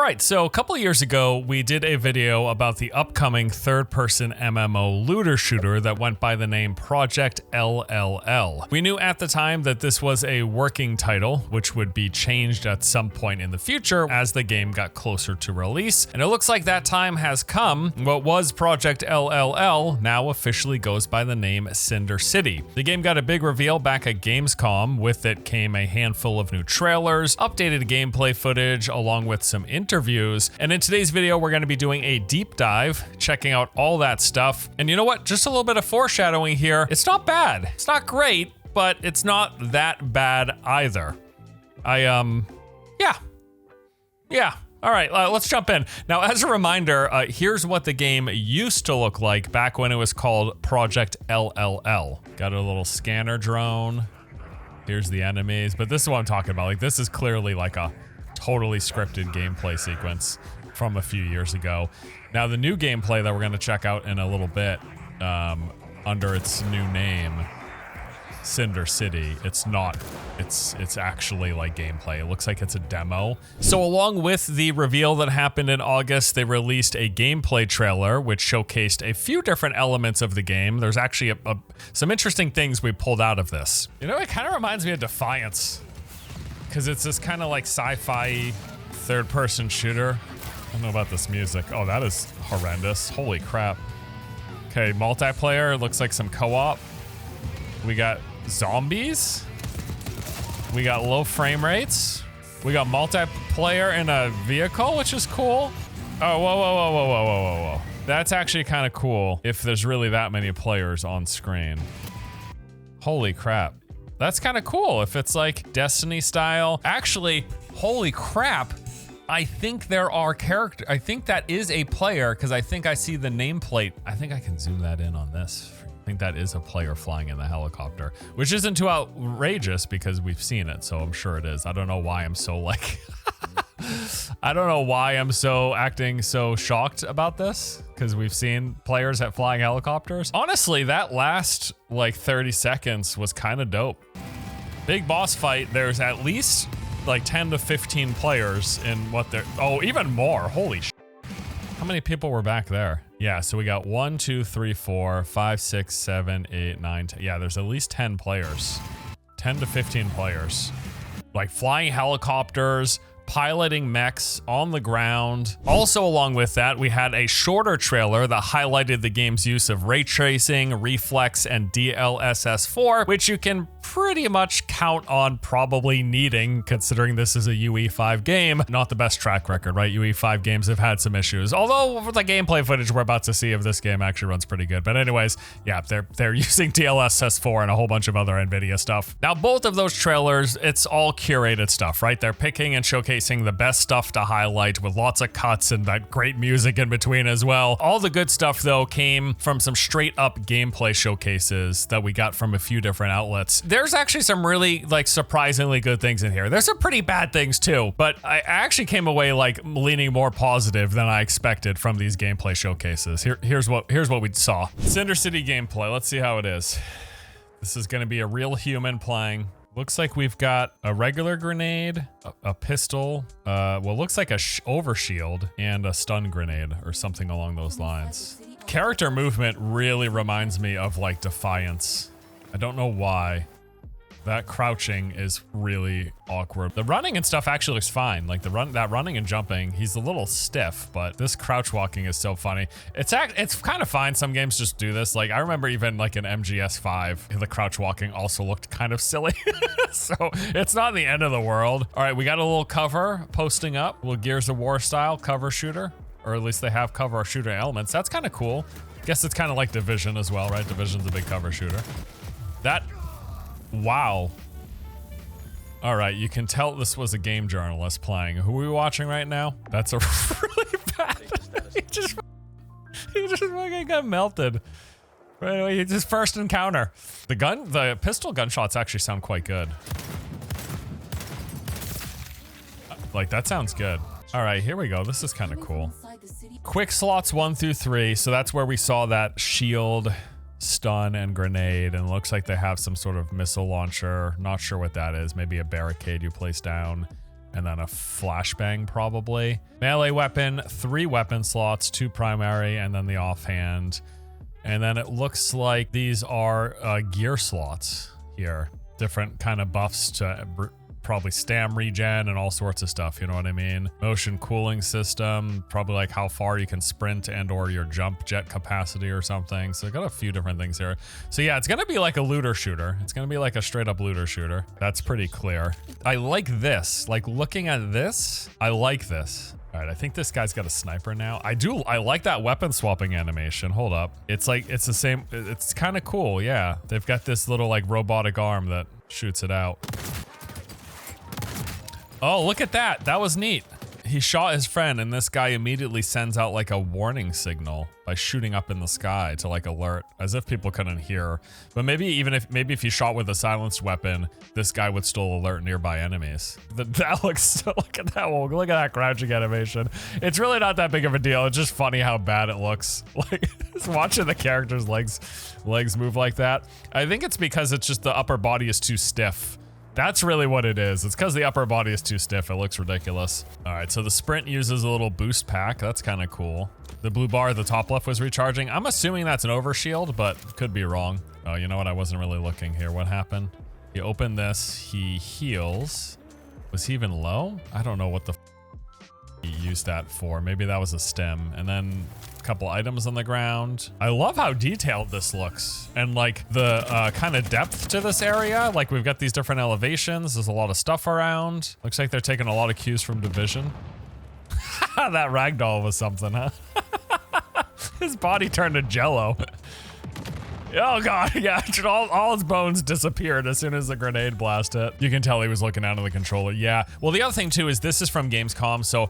right, so a couple of years ago, we did a video about the upcoming third-person MMO Looter Shooter that went by the name Project LLL. We knew at the time that this was a working title, which would be changed at some point in the future as the game got closer to release, and it looks like that time has come. What was Project LLL now officially goes by the name Cinder City. The game got a big reveal back at Gamescom. With it came a handful of new trailers, updated gameplay footage, along with some interviews. And in today's video, we're going to be doing a deep dive, checking out all that stuff. And you know what? Just a little bit of foreshadowing here. It's not bad. It's not great, but it's not that bad either. Yeah. All right, let's jump in. Now, as a reminder, here's what the game used to look like back when it was called Project LLL. Got a little scanner drone. Here's the enemies, but this is what I'm talking about. Like, this is clearly like a totally scripted gameplay sequence from a few years ago. Now, the new gameplay that we're gonna check out in a little bit, under its new name, Cinder City, it's actually like gameplay. It looks like it's a demo. So along with the reveal that happened in August, they released a gameplay trailer which showcased a few different elements of the game. There's actually some interesting things we pulled out of this. You know, it kind of reminds me of Defiance, because it's this kind of like sci-fi third-person shooter. I don't know about this music. Oh, that is horrendous. Holy crap. Okay, multiplayer, it looks like some co-op. We got zombies. We got low frame rates. We got multiplayer in a vehicle, which is cool. Oh, whoa. That's actually kind of cool if there's really that many players on screen. Holy crap. That's kind of cool if it's like Destiny style. Actually, holy crap. I think there are characters. I think that is a player because I think I see the nameplate. I think I can zoom that in on this. I think that is a player flying in the helicopter, which isn't too outrageous because we've seen it, so I'm sure it is. I don't know why I'm so like, I don't know why I'm so acting so shocked about this, because we've seen players at flying helicopters. Honestly, that last like 30 seconds was kind of dope. Big boss fight, there's at least like 10 to 15 players in what they're, oh, even more, holy shit. How many people were back there? Yeah, so we got 1, 2, 3, 4, 5, 6, 7, 8, 9, 10. Yeah, there's at least 10 players. 10 to 15 players. Like flying helicopters, piloting mechs on the ground. Also along with that, we had a shorter trailer that highlighted the game's use of ray tracing, reflex, and DLSS4, which you can pretty much count on probably needing, considering this is a UE5 game. Not the best track record, right? UE5 games have had some issues. Although with the gameplay footage we're about to see of this game actually runs pretty good. But anyways, yeah, they're using DLSS4 and a whole bunch of other NVIDIA stuff. Now, both of those trailers, it's all curated stuff, right? They're picking and showcasing the best stuff to highlight with lots of cuts and that great music in between as well. All the good stuff though came from some straight up gameplay showcases that we got from a few different outlets. There's actually some really like surprisingly good things in here. There's some pretty bad things too, but I actually came away like leaning more positive than I expected from these gameplay showcases. Here's what we saw. Cinder City gameplay. Let's see how it is. This is going to be a real human playing. Looks like we've got a regular grenade, a pistol, well, looks like a overshield, and a stun grenade or something along those lines. Character movement really reminds me of like Defiance. I don't know why. That crouching is really awkward. The running and stuff actually looks fine. Like that running and jumping, he's a little stiff, but this crouch walking is so funny. It's kind of fine. Some games just do this. Like I remember even like in MGS5, the crouch walking also looked kind of silly. So it's not the end of the world. All right, we got a little cover posting up. Little Gears of War style cover shooter, or at least they have cover shooter elements. That's kind of cool. Guess it's kind of like Division as well, right? Division's a big cover shooter. Wow. All right, you can tell this was a game journalist playing. Who are we watching right now? That's a really bad. he just fucking got melted. Right away, his first encounter. The pistol gunshots actually sound quite good. Like that sounds good. All right, here we go. This is kind of cool. Quick slots 1 through 3. So that's where we saw that shield, stun, and grenade, and it looks like they have some sort of missile launcher. Not sure what that is. Maybe a barricade you place down. and then a flashbang probably. Melee weapon, 3 weapon slots, 2 primary, and then the offhand. And then it looks like these are gear slots here. Different kind of buffs to probably stam regen and all sorts of stuff, you know what I mean? Motion cooling system, probably like how far you can sprint and or your jump jet capacity or something. So I got a few different things here. So yeah, it's gonna be like a looter shooter. It's gonna be like a straight up looter shooter. That's pretty clear. I like this, like looking at this, I like this. All right, I think this guy's got a sniper now. I like that weapon swapping animation. Hold up. It's like, it's the same, it's kind of cool, yeah. They've got this little like robotic arm that shoots it out. Oh, look at that. That was neat. He shot his friend and this guy immediately sends out like a warning signal by shooting up in the sky to like alert, as if people couldn't hear. But maybe if he shot with a silenced weapon, this guy would still alert nearby enemies. That looks so, look at that crouching animation. It's really not that big of a deal. It's just funny how bad it looks. Like just watching the character's legs move like that. I think it's because it's just the upper body is too stiff. That's really what it is. It's because the upper body is too stiff. It looks ridiculous. All right, so the sprint uses a little boost pack. That's kind of cool. The blue bar at the top left was recharging. I'm assuming that's an overshield, but could be wrong. Oh, you know what? I wasn't really looking here. What happened? You open this, he heals. Was he even low? I don't know what the he used that for. Maybe that was a stem. And then a couple items on the ground. I love how detailed this looks and like the kind of depth to this area. Like we've got these different elevations. There's a lot of stuff around. Looks like they're taking a lot of cues from Division. That ragdoll was something, huh? His body turned to jello. Oh god, yeah, all his bones disappeared as soon as the grenade blast hit. You can tell he was looking down at the controller, yeah. Well, the other thing too is this is from Gamescom, so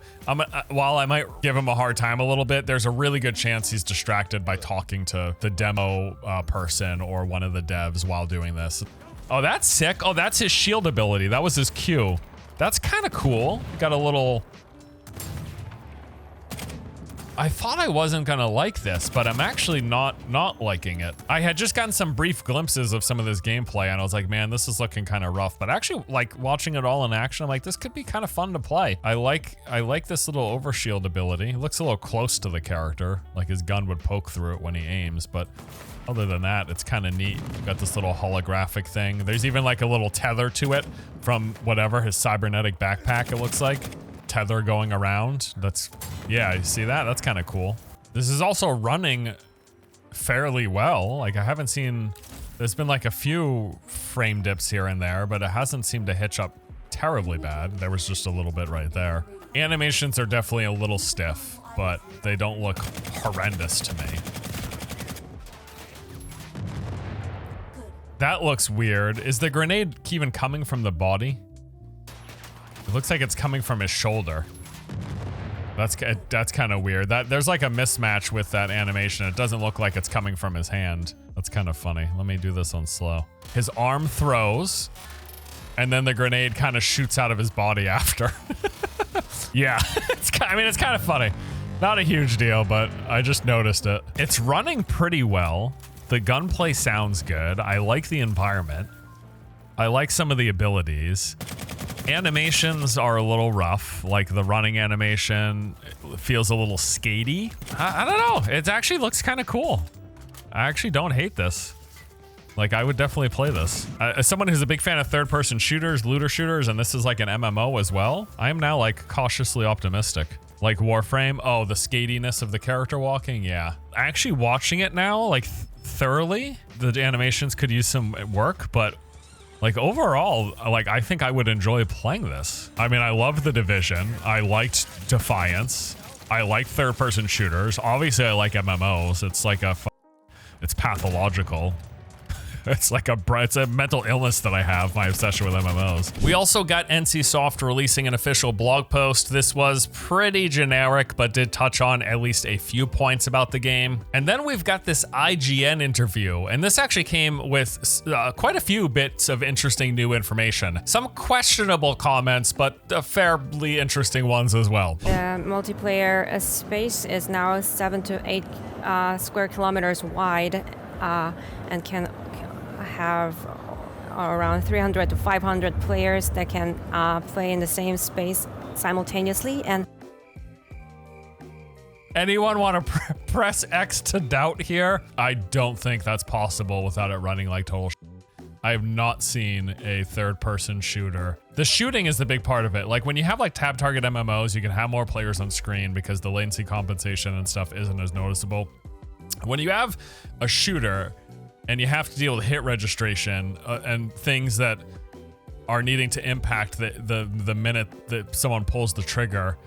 while I might give him a hard time a little bit, there's a really good chance he's distracted by talking to the demo person or one of the devs while doing this. Oh, that's sick. Oh, that's his shield ability. That was his Q. That's kind of cool. Got a little... I thought I wasn't gonna like this, but I'm actually not liking it. I had just gotten some brief glimpses of some of this gameplay and I was like, man, this is looking kind of rough, but actually like watching it all in action, I'm like, this could be kind of fun to play. I like this little overshield ability. It looks a little close to the character, like his gun would poke through it when he aims, but other than that, it's kind of neat. Got this little holographic thing. There's even like a little tether to it from whatever, his cybernetic backpack, it looks like. Tether going around. That's, yeah, you see that? That's kind of cool. This is also running fairly well. Like I haven't seen, there's been like a few frame dips here and there, but it hasn't seemed to hitch up terribly bad. There was just a little bit right there. Animations are definitely a little stiff, but they don't look horrendous to me. That looks weird. Is the grenade even coming from the body? It looks like it's coming from his shoulder. That's kind of weird. There's like a mismatch with that animation. It doesn't look like it's coming from his hand. That's kind of funny. Let me do this on slow. His arm throws, and then the grenade kind of shoots out of his body after. Yeah, I mean, it's kind of funny. Not a huge deal, but I just noticed it. It's running pretty well. The gunplay sounds good. I like the environment. I like some of the abilities. Animations are a little rough, like the running animation feels a little skatey. I don't know, it actually looks kind of cool. I actually don't hate this. Like I would definitely play this. As someone who's a big fan of third-person shooters, looter shooters, and this is like an MMO as well, I am now like cautiously optimistic. Like Warframe, oh, the skatiness of the character walking, yeah. Actually watching it now, like thoroughly, the animations could use some work, but like overall, like I think I would enjoy playing this. I mean, I love The Division. I liked Defiance. I like third-person shooters. Obviously, I like MMOs. It's like it's pathological. It's like it's a mental illness that I have, my obsession with MMOs. We also got NCSoft releasing an official blog post. This was pretty generic, but did touch on at least a few points about the game. And then we've got this IGN interview, and this actually came with quite a few bits of interesting new information. Some questionable comments, but fairly interesting ones as well. The multiplayer space is now 7 to 8 square kilometers wide and can have around 300 to 500 players that can play in the same space simultaneously. And anyone want to press X to doubt here? I don't think that's possible without it running like total I have not seen a third-person shooter. The shooting is the big part of it. Like when you have like tab target MMOs, you can have more players on screen because the latency compensation and stuff isn't as noticeable. When you have a shooter and you have to deal with hit registration and things that are needing to impact the minute that someone pulls the trigger,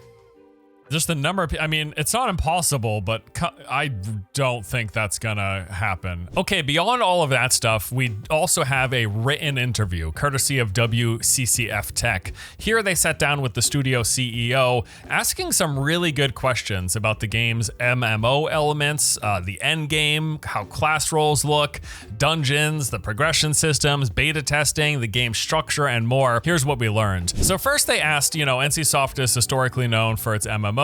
just the number of, I mean, it's not impossible, but I don't think that's gonna happen. Okay, beyond all of that stuff, we also have a written interview, courtesy of WCCF Tech. Here they sat down with the studio CEO, asking some really good questions about the game's MMO elements, the end game, how class roles look, dungeons, the progression systems, beta testing, the game structure, and more. Here's what we learned. So first they asked, NCSoft is historically known for its MMOs.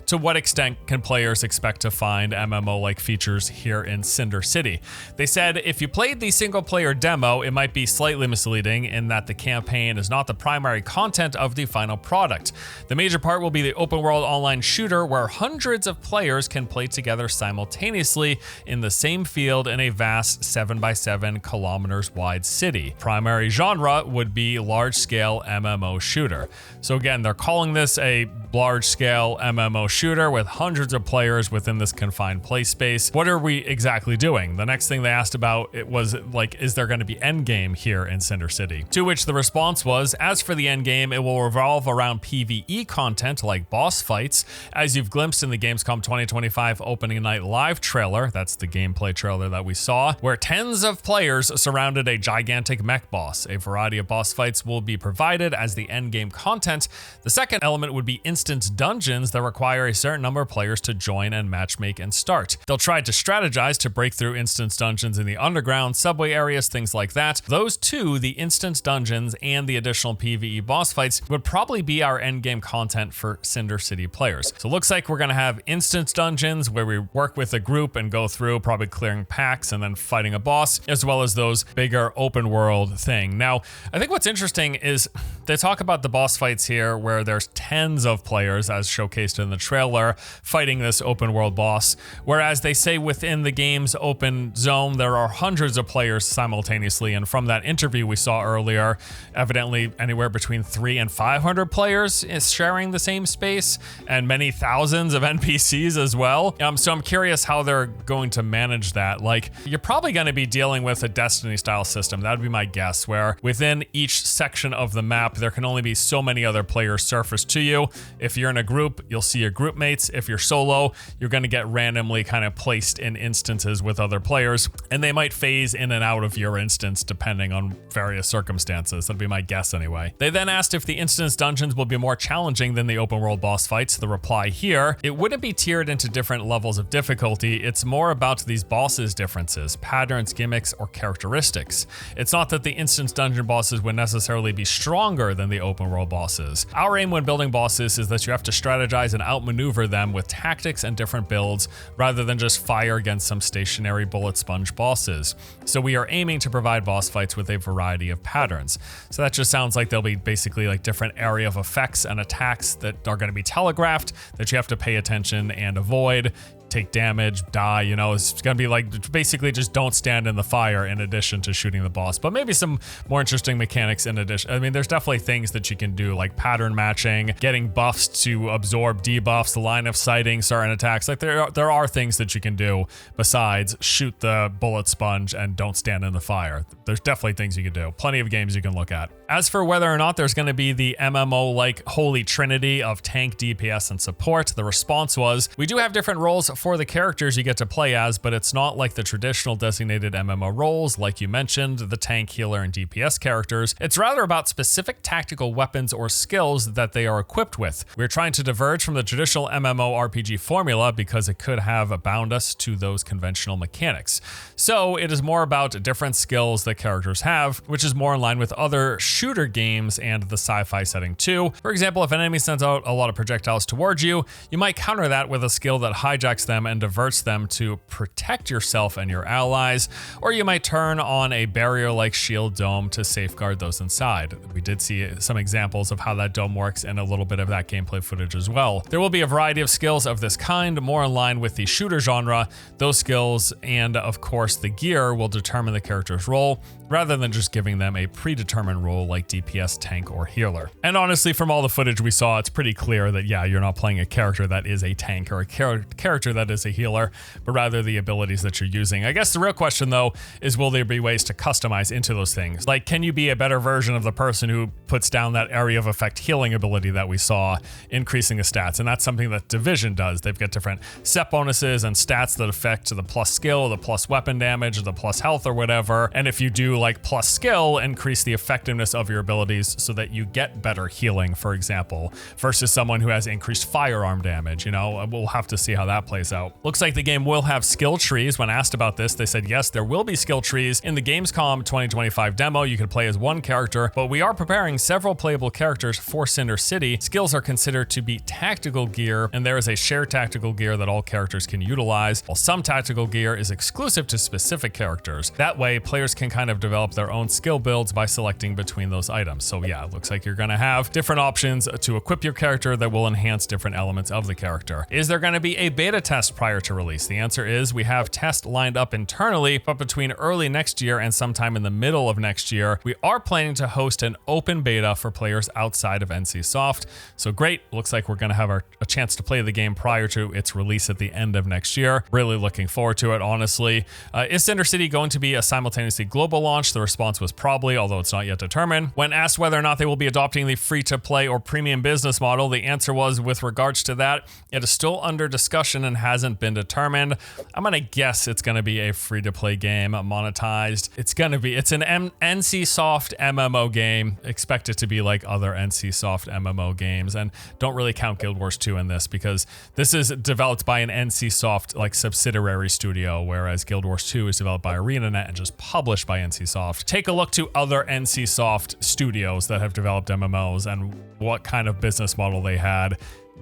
To what extent can players expect to find MMO-like features here in Cinder City? They said if you played the single-player demo, it might be slightly misleading in that the campaign is not the primary content of the final product. The major part will be the open-world online shooter where hundreds of players can play together simultaneously in the same field in a vast 7x7 kilometers wide city. Primary genre would be large-scale MMO shooter. So again, they're calling this a large-scale MMO shooter with hundreds of players within this confined play space. What are we exactly doing? The next thing they asked about it was like, is there going to be endgame here in Cinder City? To which the response was, as for the endgame, it will revolve around PvE content like boss fights, as you've glimpsed in the Gamescom 2025 opening night live trailer, that's the gameplay trailer that we saw, where tens of players surrounded a gigantic mech boss. A variety of boss fights will be provided as the endgame content. The second element would be instant dungeons that require a certain number of players to join and matchmake and start. They'll try to strategize to break through instance dungeons in the underground, subway areas, things like that. Those two, the instance dungeons and the additional PvE boss fights, would probably be our endgame content for Cinder City players. So it looks like we're gonna have instance dungeons where we work with a group and go through probably clearing packs and then fighting a boss, as well as those bigger open world thing. Now, I think what's interesting is they talk about the boss fights here where there's tens of players, as showcased in the trailer, fighting this open world boss, whereas they say within the game's open zone there are hundreds of players simultaneously, and from that interview we saw earlier, evidently anywhere between 300 and 500 players is sharing the same space, and many thousands of NPCs as well. So I'm curious how they're going to manage that. Like, you're probably going to be dealing with a Destiny style system, that would be my guess, where within each section of the map there can only be so many other players surfaced to you. If you're in a group, you'll see your group mates. If you're solo, you're going to get randomly kind of placed in instances with other players, and they might phase in and out of your instance depending on various circumstances. That'd be my guess anyway. They then asked if the instance dungeons will be more challenging than the open world boss fights. The reply here, it wouldn't be tiered into different levels of difficulty. It's more about these bosses' differences, patterns, gimmicks, or characteristics. It's not that the instance dungeon bosses would necessarily be stronger than the open world bosses. Our aim when building bosses is that you have to strategize and outmaneuver them with tactics and different builds rather than just fire against some stationary bullet sponge bosses. So we are aiming to provide boss fights with a variety of patterns. So that just sounds like there'll be basically like different area of effects and attacks that are going to be telegraphed that you have to pay attention and avoid. Take damage, die, it's gonna be like basically just don't stand in the fire in addition to shooting the boss, but maybe some more interesting mechanics in addition. I mean, there's definitely things that you can do like pattern matching, getting buffs to absorb debuffs, line of sighting certain attacks. Like there are things that you can do besides shoot the bullet sponge and don't stand in the fire. There's definitely things you can do. Plenty of games you can look at. As for whether or not there's gonna be the MMO like holy trinity of tank, DPS, and support, the response was, we do have different roles for the characters you get to play as, but it's not like the traditional designated MMO roles, like you mentioned, the tank, healer, and DPS characters. It's rather about specific tactical weapons or skills that they are equipped with. We're trying to diverge from the traditional MMO RPG formula because it could have bound us to those conventional mechanics. So it is more about different skills that characters have, which is more in line with other shooter games and the sci-fi setting too. For example, if an enemy sends out a lot of projectiles towards you, you might counter that with a skill that hijacks them them and diverts them to protect yourself and your allies, or you might turn on a barrier-like shield dome to safeguard those inside. We did see some examples of how that dome works and a little bit of that gameplay footage as well. There will be a variety of skills of this kind, more in line with the shooter genre. Those skills and, of course, the gear will determine the character's role, rather than just giving them a predetermined role like DPS, tank, or healer. And honestly, from all the footage we saw, it's pretty clear that, yeah, you're not playing a character that is a tank or a character that is a healer, but rather the abilities that you're using. I guess the real question, though, is will there be ways to customize into those things? Like, can you be a better version of the person who puts down that area of effect healing ability that we saw, increasing the stats? And that's something that Division does. They've got different set bonuses and stats that affect the plus skill, the plus weapon damage, the plus health, or whatever. And if you do like plus skill, increase the effectiveness of your abilities so that you get better healing, for example, versus someone who has increased firearm damage. You know, we'll have to see how that plays out. Looks like the game will have skill trees. When asked about this, they said, yes, there will be skill trees. In the Gamescom 2025 demo, you can play as one character, but we are preparing several playable characters for Cinder City. Skills are considered to be tactical gear, and there is a shared tactical gear that all characters can utilize, while some tactical gear is exclusive to specific characters. That way, players can kind of develop their own skill builds by selecting between those items. So yeah, it looks like you're gonna have different options to equip your character that will enhance different elements of the character. Is there gonna be a beta test prior to release? The answer is we have tests lined up internally, but between early next year and sometime in the middle of next year, we are planning to host an open beta for players outside of NCSoft. So great, looks like we're gonna have a chance to play the game prior to its release at the end of next year. Really looking forward to it, honestly. Is Cinder City going to be a simultaneously global launch? The response was probably, although it's not yet determined. When asked whether or not they will be adopting the free-to-play or premium business model, the answer was, with regards to that, it is still under discussion and hasn't been determined. I'm gonna guess it's gonna be a free-to-play game, monetized. It's an NCSoft MMO game. Expect it to be like other NCSoft MMO games, and don't really count Guild Wars 2 in this because this is developed by an NCSoft like subsidiary studio, whereas Guild Wars 2 is developed by ArenaNet and just published by NCSoft. Take a look to other NCSoft studios that have developed MMOs and what kind of business model they had.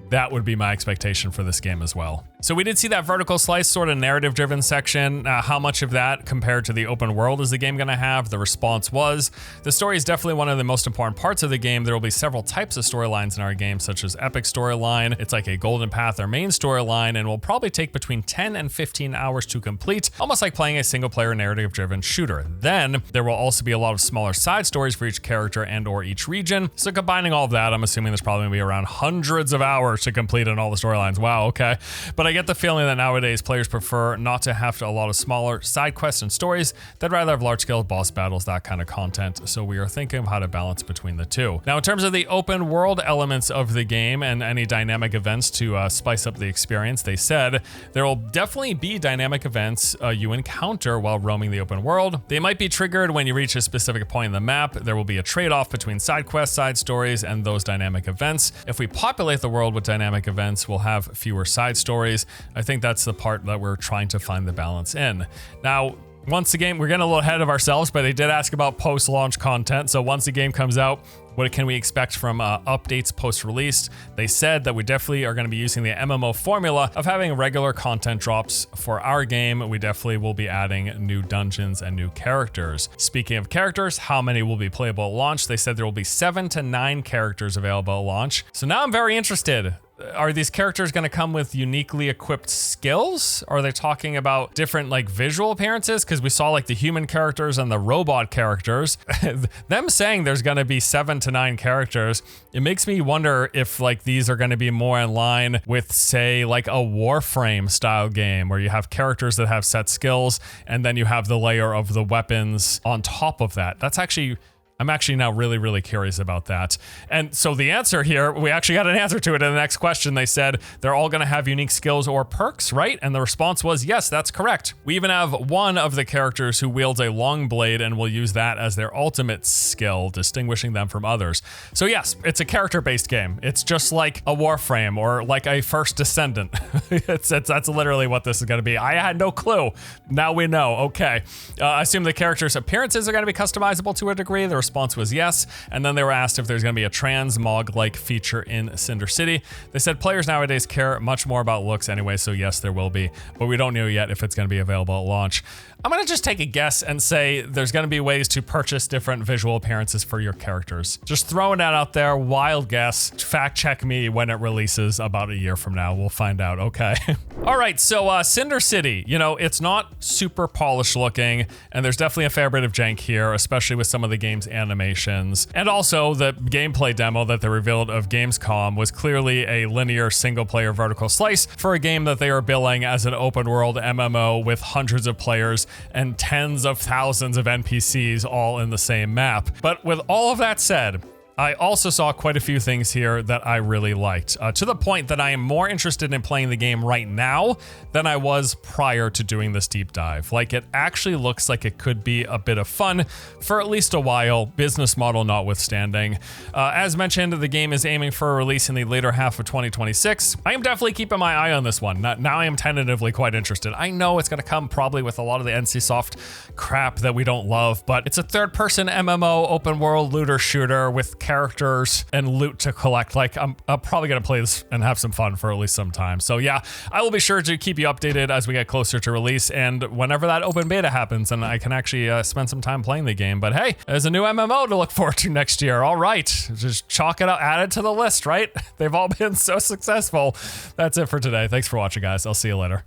That would be my expectation for this game as well. So we did see that vertical slice sort of narrative driven section. How much of that compared to the open world is the game gonna have? The response was, the story is definitely one of the most important parts of the game. There will be several types of storylines in our game, such as epic storyline. It's like a golden path or main storyline, and will probably take between 10 and 15 hours to complete, almost like playing a single player narrative driven shooter. Then there will also be a lot of smaller side stories for each character and or each region. So combining all of that, I'm assuming there's probably gonna be around hundreds of hours to complete on all the storylines. Wow, okay. But I get the feeling that nowadays players prefer not to have a lot of smaller side quests and stories. They'd rather have large scale boss battles, that kind of content. So we are thinking of how to balance between the two. Now, in terms of the open world elements of the game and any dynamic events to spice up the experience, they said there will definitely be dynamic events you encounter while roaming the open world. They might be triggered when you reach a specific point in the map. There will be a trade-off between side quests, side stories, and those dynamic events. If we populate the world with dynamic events, we'll have fewer side stories. I think that's the part that we're trying to find the balance in. Now, once the game, we're getting a little ahead of ourselves, but they did ask about post-launch content. So once the game comes out, what can we expect from updates post-release? They said that we definitely are going to be using the MMO formula of having regular content drops for our game. We definitely will be adding new dungeons and new characters. Speaking of characters, how many will be playable at launch? They said there will be 7 to 9 characters available at launch. So now I'm very interested. Are these characters going to come with uniquely equipped skills? Are they talking about different like visual appearances? Because we saw like the human characters and the robot characters. Them saying there's going to be 7 to 9 characters, it makes me wonder if like these are going to be more in line with, say, like a Warframe style game where you have characters that have set skills and then you have the layer of the weapons on top of that. I'm actually now really, really curious about that. And so the answer here, we actually got an answer to it in the next question. They said they're all going to have unique skills or perks, right? And the response was, yes, that's correct. We even have one of the characters who wields a long blade and will use that as their ultimate skill, distinguishing them from others. So yes, it's a character-based game. It's just like a Warframe or like a First Descendant. That's literally what this is going to be. I had no clue. Now we know. Okay. I assume the characters' appearances are going to be customizable to a degree. The response was yes. And then they were asked if there's going to be a transmog-like feature in Cinder City. They said players nowadays care much more about looks anyway, so yes, there will be, but we don't know yet if it's going to be available at launch. I'm going to just take a guess and say there's going to be ways to purchase different visual appearances for your characters. Just throwing that out there, wild guess. Fact check me when it releases about a year from now. We'll find out, okay? All right, so Cinder City, you know, it's not super polished looking, and there's definitely a fair bit of jank here, especially with some of the game's animations. And also, the gameplay demo that they revealed of Gamescom was clearly a linear single-player vertical slice for a game that they are billing as an open-world MMO with hundreds of players and tens of thousands of NPCs all in the same map. But with all of that said, I also saw quite a few things here that I really liked, to the point that I am more interested in playing the game right now than I was prior to doing this deep dive. Like, it actually looks like it could be a bit of fun for at least a while, business model notwithstanding. As mentioned, the game is aiming for a release in the later half of 2026. I am definitely keeping my eye on this one. Now I am tentatively quite interested. I know it's going to come probably with a lot of the NCSoft crap that we don't love, but it's a third-person MMO open world looter shooter with characters and loot to collect. Like, I'm probably gonna play this and have some fun for at least some time. So yeah, I will be sure to keep you updated as we get closer to release and whenever that open beta happens and I can actually spend some time playing the game. But hey, there's a new MMO to look forward to next year. All right, just chalk it up, add it to the list, right? They've all been so successful. That's it for today. Thanks for watching, guys. I'll see you later.